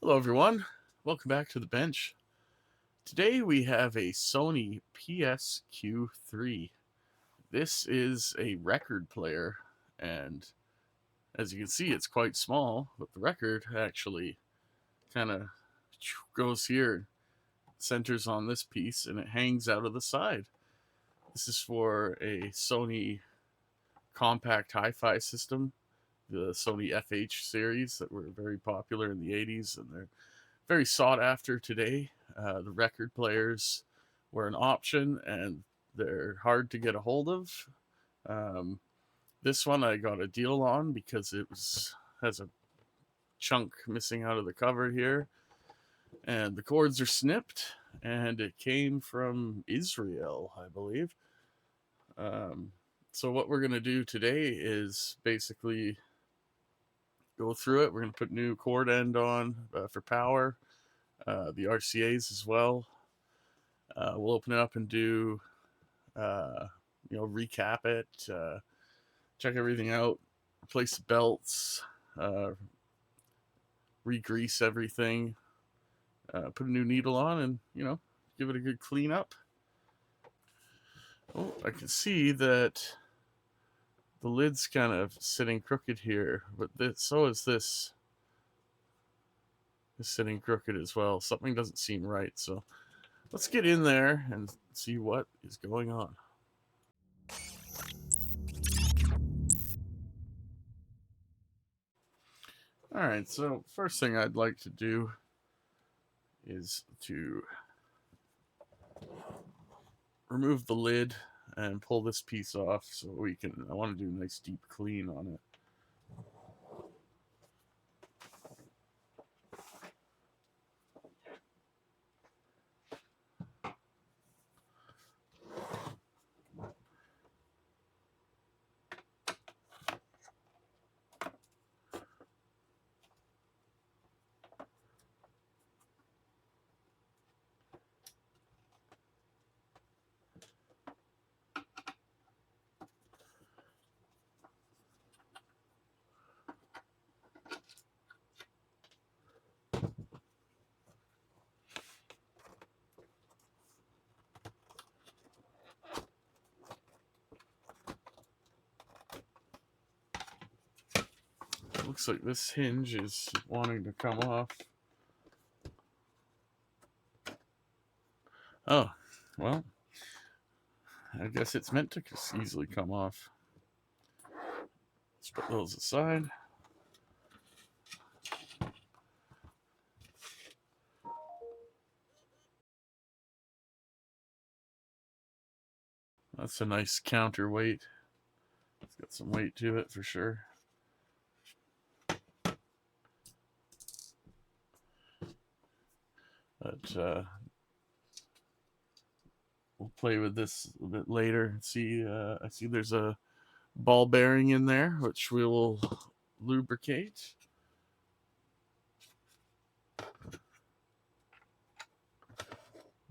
Hello, everyone. Welcome back to the bench. Today we have a Sony PSQ3. This is a record player, and as you can see, it's quite small, but the record actually kind of goes here, centers on this piece, and it hangs out of the side. This is for a Sony compact hi-fi system, the Sony FH series that were very popular in the 80s, and they're very sought after today. The record players were an option, and they're hard to get a hold of. Um, this one I got a deal on because it has a chunk missing out of the cover here, and the cords are snipped, and it came from Israel, I believe. Um, so what we're gonna do today is basically go through it. We're gonna put new cord end on for power, the RCA's as well. We'll open it up and do, uh, recap it, check everything out, replace the belts, uh, re-grease everything, put a new needle on, and give it a good clean up. Oh, I can see that the lid's kind of sitting crooked here, but so is this. Is sitting crooked as well. Something doesn't seem right, so let's get in there and see what is going on. All right, so first thing I'd like to do is to remove the lid and pull this piece off so I want to do a nice deep clean on it. It looks like this hinge is wanting to come off. Oh, well, I guess it's meant to easily come off. Let's put those aside. That's a nice counterweight. It's got some weight to it for sure. But we'll play with this a bit later. See, I see there's a ball bearing in there, which we will lubricate.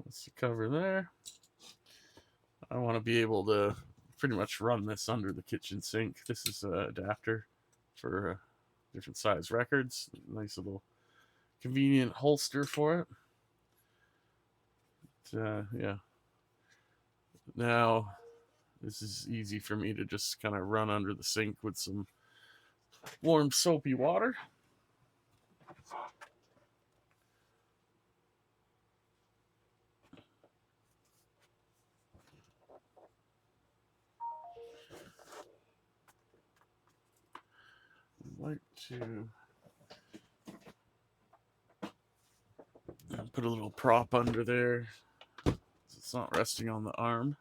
That's the cover there. I want to be able to pretty much run this under the kitchen sink. This is an adapter for different size records. Nice little convenient holster for it. Yeah. Now, this is easy for me to just kind of run under the sink with some warm soapy water. I'd like to put a little prop under there. It's not resting on the arm.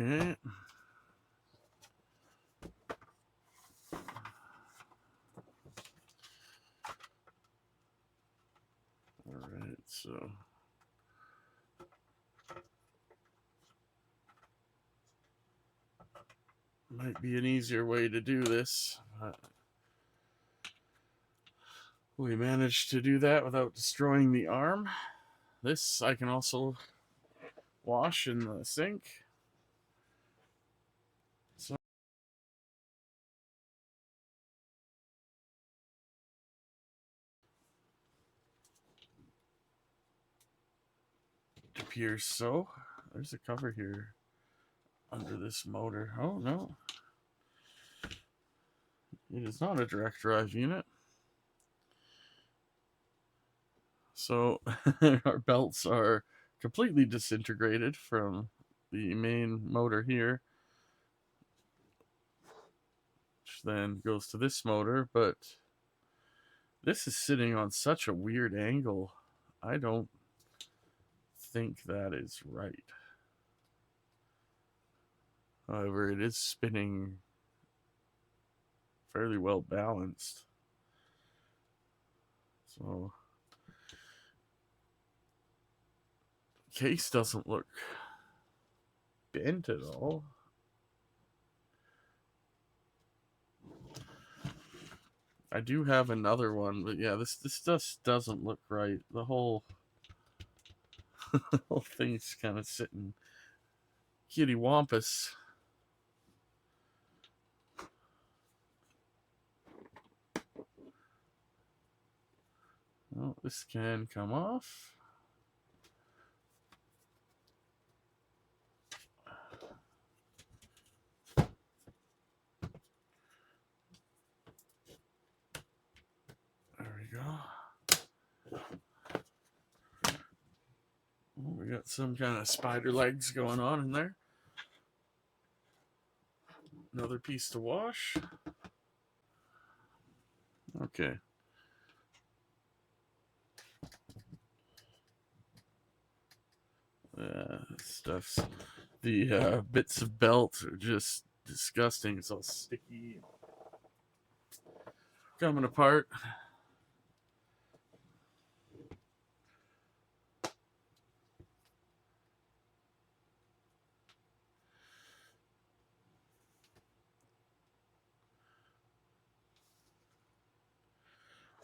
Okay. All right, so might be an easier way to do this. We managed to do that without destroying the arm. This I can also wash in the sink. It appears so. There's a cover here under this motor. Oh no, it is not a direct drive unit. So our belts are completely disintegrated from the main motor here, which then goes to this motor, but this is sitting on such a weird angle. I don't think that is right. However, it is spinning fairly well balanced. So the case doesn't look bent at all. I do have another one, but yeah, this just doesn't look right. The whole whole thing's kind of sitting kitty wampus. Well, this can come off. There we go. Oh, we got some kind of spider legs going on in there. Another piece to wash. Okay. Stuff's the bits of belt are just disgusting. It's all sticky, coming apart.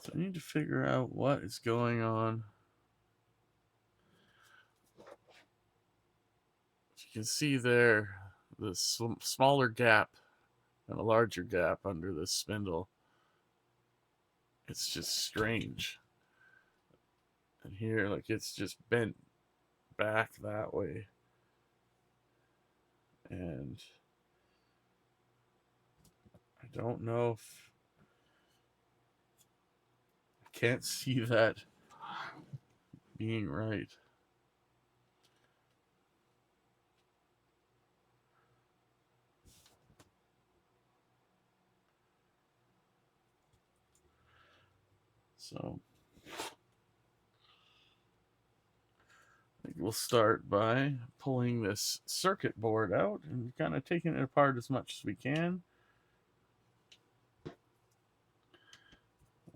So I need to figure out what is going on. As you can see there, the smaller gap and a larger gap under this spindle. It's just strange. And here, like, it's just bent back that way. And I don't know if I can't see that being right. So I think we'll start by pulling this circuit board out and kind of taking it apart as much as we can.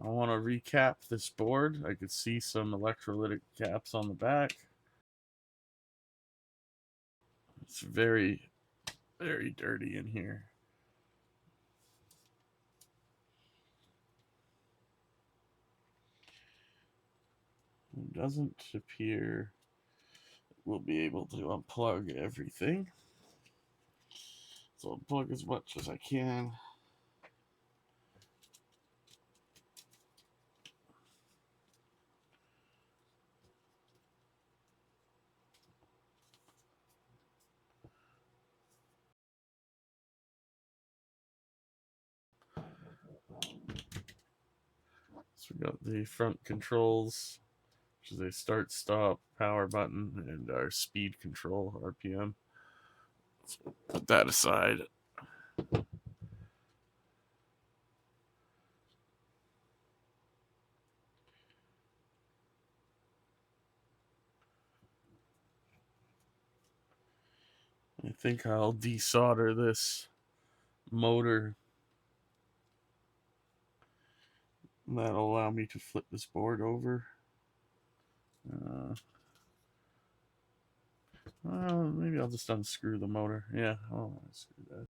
I want to recap this board. I could see some electrolytic caps on the back. It's very, very dirty in here. It doesn't appear we'll be able to unplug everything. So I'll plug as much as I can. So we got the front controls, which is a start, stop, power button, and our speed control, RPM. Let's put that aside. I think I'll desolder this motor. That'll allow me to flip this board over. Well, maybe I'll just unscrew the motor. Yeah, I'll unscrew that.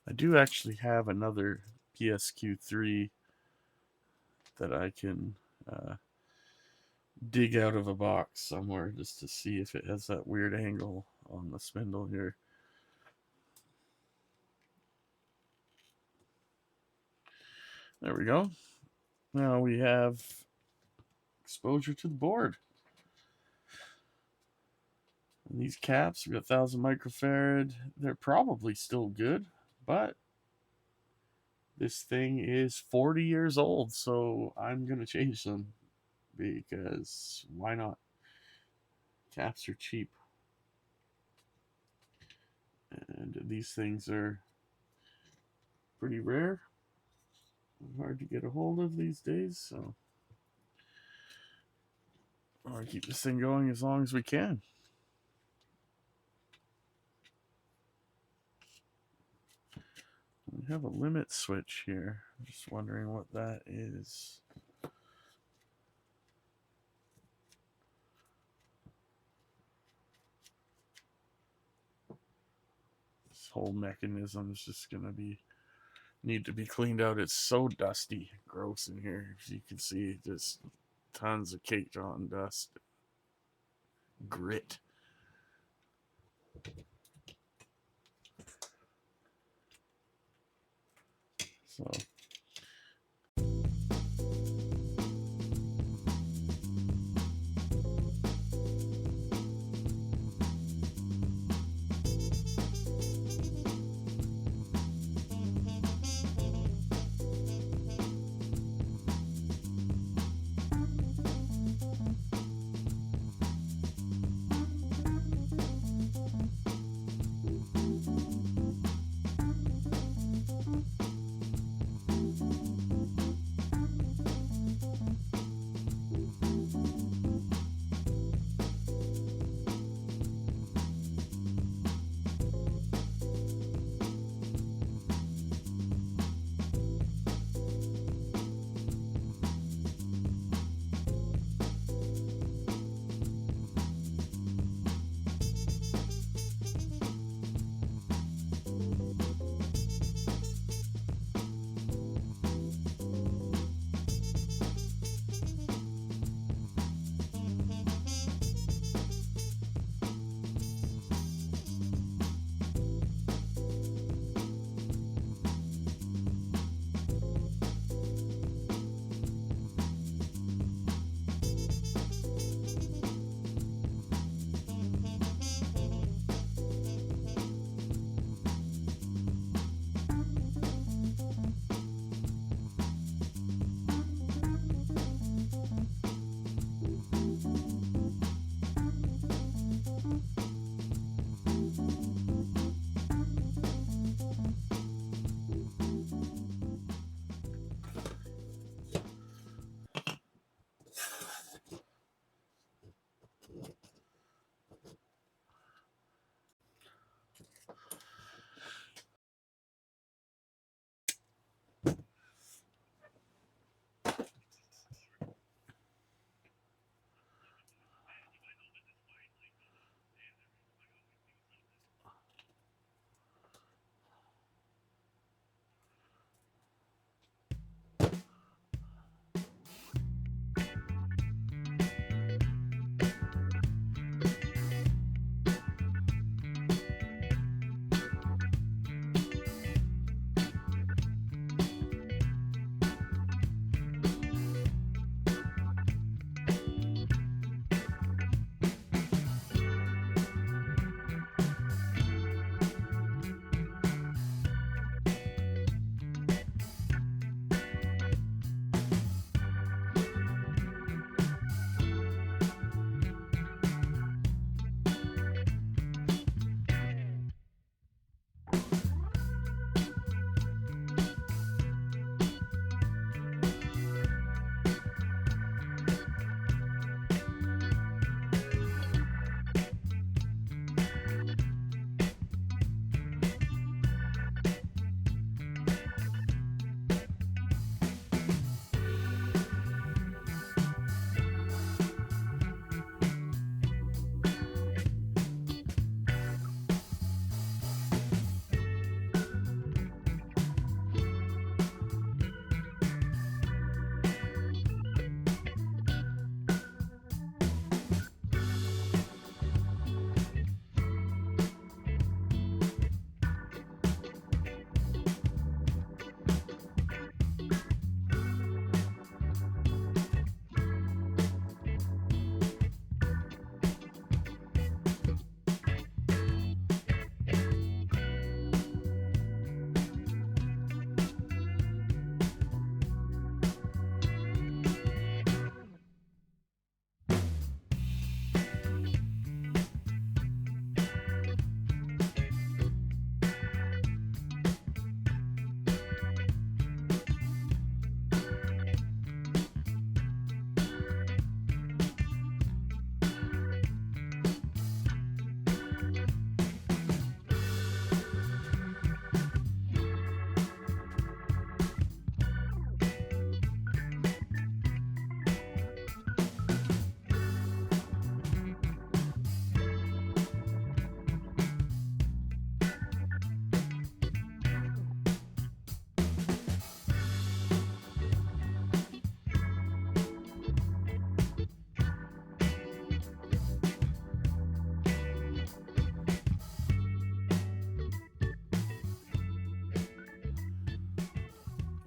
I do actually have another PSQ3 that I can dig out of a box somewhere just to see if it has that weird angle on the spindle here. There we go. Now we have exposure to the board. And these caps, we got 1000 microfarad. They're probably still good, but this thing is 40 years old, so I'm going to change them because why not? Caps are cheap. And these things are pretty rare. Hard to get a hold of these days, so I want to keep this thing going as long as we can. We have a limit switch here. I'm just wondering what that is. This whole mechanism is just going to need to be cleaned out. It's so dusty, gross in here. As you can see, just tons of caked on dust, grit. So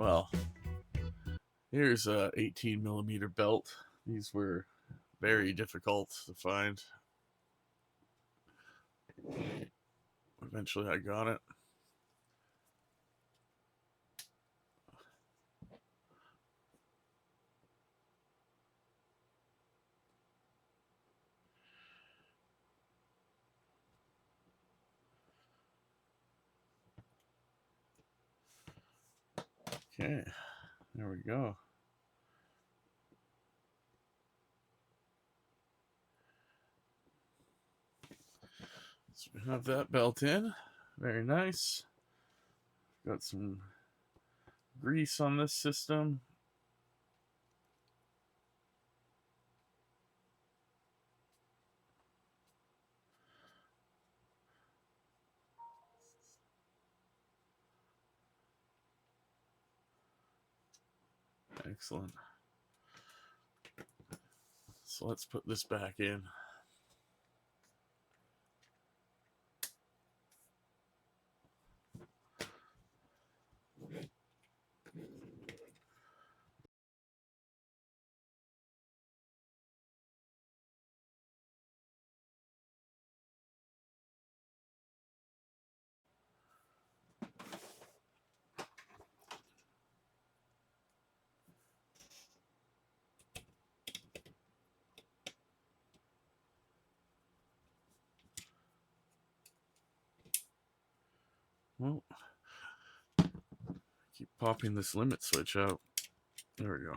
Well, here's a 18mm belt. These were very difficult to find. Eventually I got it. Okay, there we go. So we have that belt in. Very nice. Got some grease on this system. Excellent. So let's put this back in. Well, keep popping this limit switch out. There we go.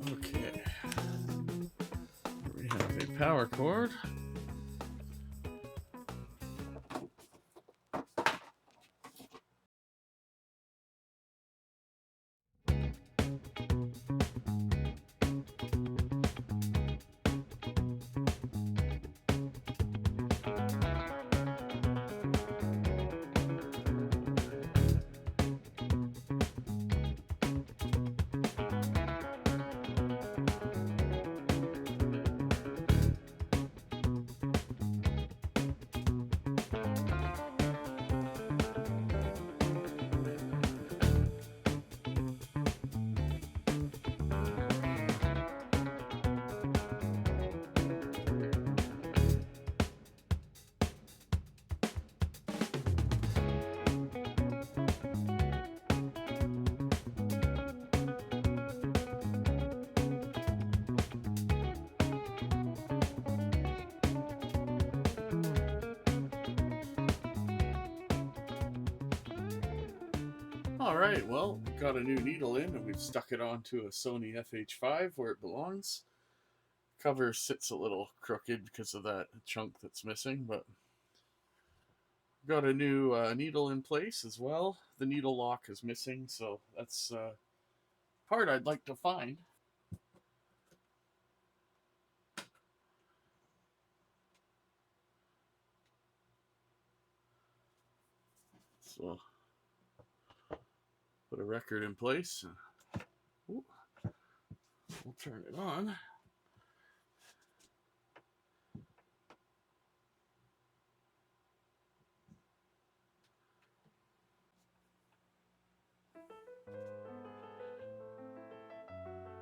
Okay. We have a power cord. Alright, well, we've got a new needle in and we've stuck it onto a Sony FH5 where it belongs. Cover sits a little crooked because of that chunk that's missing, but we've got a new needle in place as well. The needle lock is missing, so that's part I'd like to find. So, put a record in place. Ooh, we'll turn it on.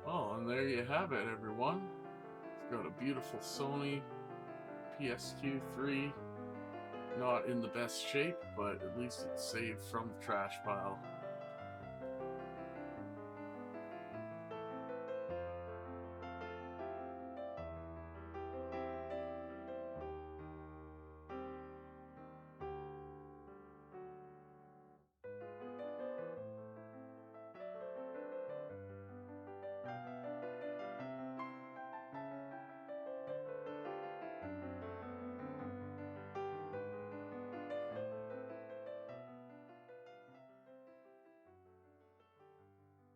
Oh, and there you have it, everyone. It's got a beautiful Sony PSQ3. Not in the best shape, but at least it's saved from the trash pile.